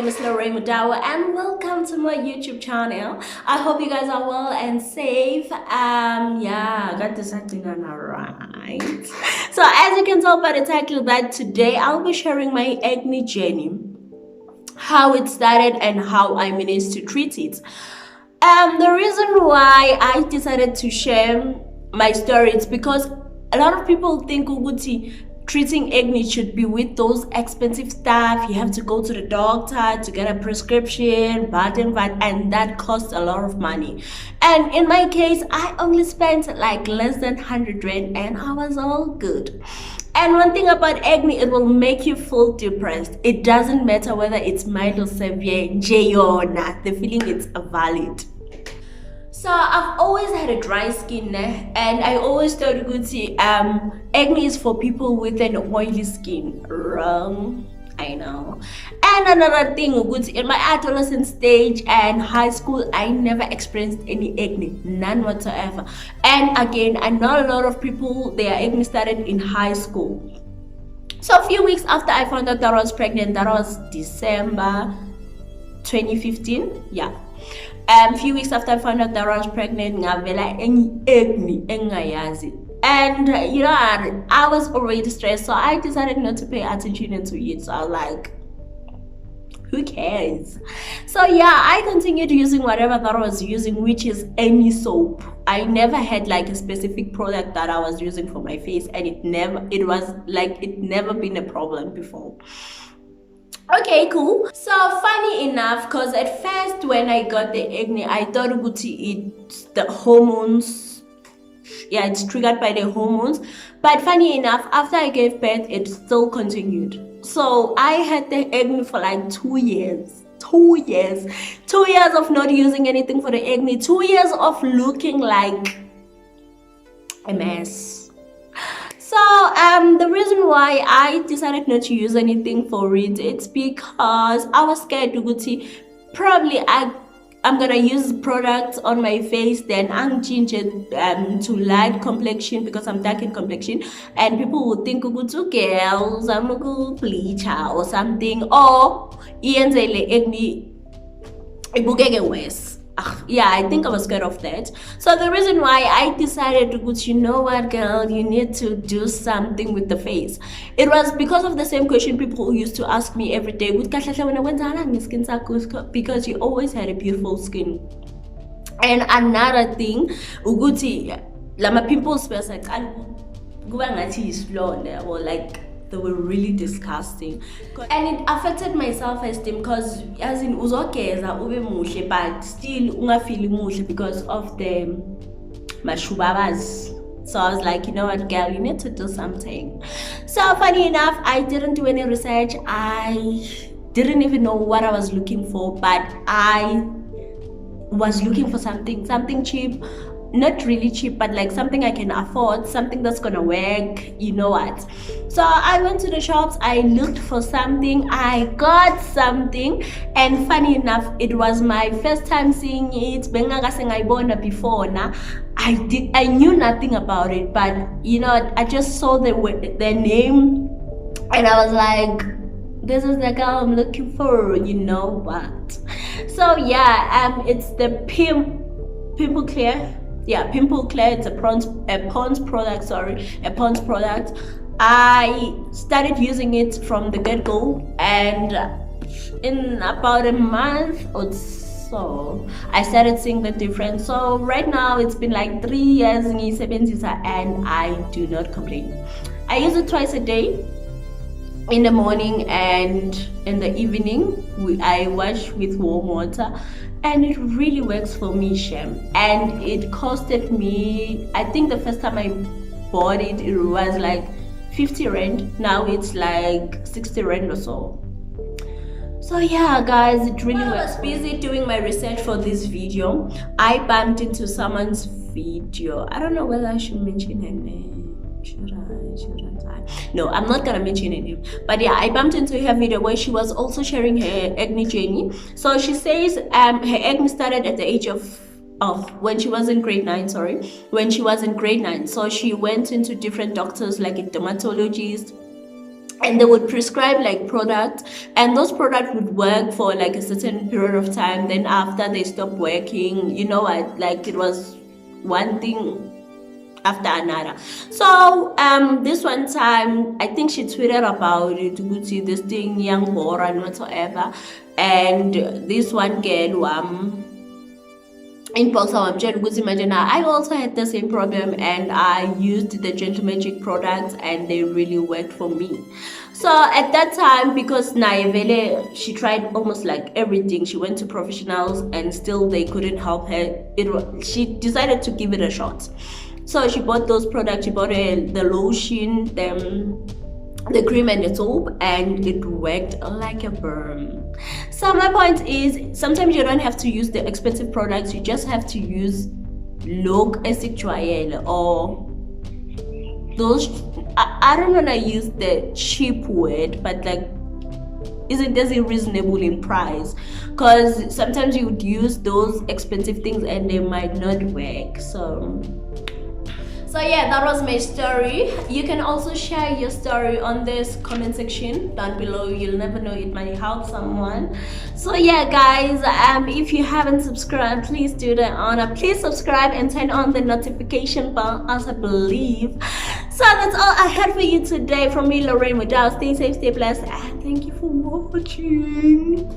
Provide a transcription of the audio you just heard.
name is Lorraine Mudawa and welcome to my YouTube channel. I hope you guys are well and safe. Yeah, I got this acting on alright. So as you can tell by the title that today I'll be sharing my acne journey, how it started and how I managed to treat it. The reason why I decided to share my story is because a lot of people think Uguti treating acne should be with those expensive stuff. You have to go to the doctor to get a prescription, and that costs a lot of money. And in my case, I only spent like less than 100 rand and I was all good. And one thing about acne, it will make you feel depressed. It doesn't matter whether it's mild or severe, the feeling is valid. So I've always had a dry skin, and I always thought acne is for people with an oily skin. Wrong, I know. And another thing, in my adolescent stage and high school, I never experienced any acne, none whatsoever. And again, I know a lot of people, their acne started in high school. So a few weeks after I found out that I was pregnant, that was December 2015, yeah. A few weeks after I found out that I was pregnant, ngavela acne engayazi. And I was already stressed, so I decided not to pay attention to it. So I was like, who cares? So yeah, I continued using whatever that I was using, which is any soap. I never had like a specific product that I was using for my face, and it never been a problem before. Okay, cool. So funny enough, because at first when I got the acne, I thought it's the hormones. Yeah, it's triggered by the hormones. But funny enough, after I gave birth, it still continued. So I had the acne for like 2 years. 2 years. 2 years of not using anything for the acne. 2 years of looking like a mess. So the reason why I decided not to use anything for it, it's because I was scared to probably I'm gonna use products on my face, then I'm change it to light complexion because I'm dark in complexion, and people would think girls, I'm a good bleacher or something, or acne worse. Yeah, I think I was scared of that. So the reason why I decided to go, you know what, girl, you need to do something with the face. It was because of the same question people used to ask me every day. Because you always had a beautiful skin. And another thing, lama pimples were like they were really disgusting, and it affected my self-esteem because as in uzogeza ube muhle but still ungafili muhle because of the mashubabas. So I was like, you know what, girl, you need to do something. So funny enough, I didn't do any research. I didn't even know what I was looking for, but I was looking for something cheap. Not really cheap, but like something I can afford, something that's gonna work, you know what. So I went to the shops, I looked for something, I got something, and funny enough, it was my first time seeing it. Before now, I knew nothing about it, but I just saw the name and I was like, this is the girl I'm looking for, you know what. So yeah, it's the Pimple Clear. Yeah, Pimple Clear. It's a Pond's product. I started using it from the get-go, and in about a month or so I started seeing the difference. So right now it's been like 3 years and I do not complain. I use it twice a day, in the morning and in the evening. I wash with warm water, and it really works for me, Shem. And it costed me, I think the first time I bought it, it was like 50 rand. Now it's like 60 rand or so. So yeah, guys, it really works. I was busy doing my research for this video, I bumped into someone's video. I don't know whether I should mention her name. Should I? No, I'm not gonna mention her name. But yeah, I bumped into her video where she was also sharing her acne journey. So she says her acne started at the age of when she was in grade 9. When she was in grade 9. So she went into different doctors, like a dermatologist, and they would prescribe like products, and those products would work for like a certain period of time. Then after they stopped working, you know what, like it was one thing after another. So this one time I think she tweeted about it, Gucci, this thing young Bora and whatsoever, and this one girl in box imagine I also had the same problem, and I used the Gentle Magic products and they really worked for me. So at that time, because Naivele, she tried almost like everything, she went to professionals and still they couldn't help her. She decided to give it a shot. So she bought those products. She bought the lotion, the cream and the soap, and it worked like a burn. So my point is, sometimes you don't have to use the expensive products, you just have to use low acid trial or those, I don't want to use the cheap word, but like, isn't it reasonable in price? Because sometimes you would use those expensive things and they might not work. So yeah, that was my story. You can also share your story on this comment section down below. You'll never know, it might help someone. So yeah guys, if you haven't subscribed, please do that honor. Please subscribe and turn on the notification bell, as I believe. So that's all I had for you today. From me, Lorraine Modell. Stay safe, stay blessed, and thank you for watching.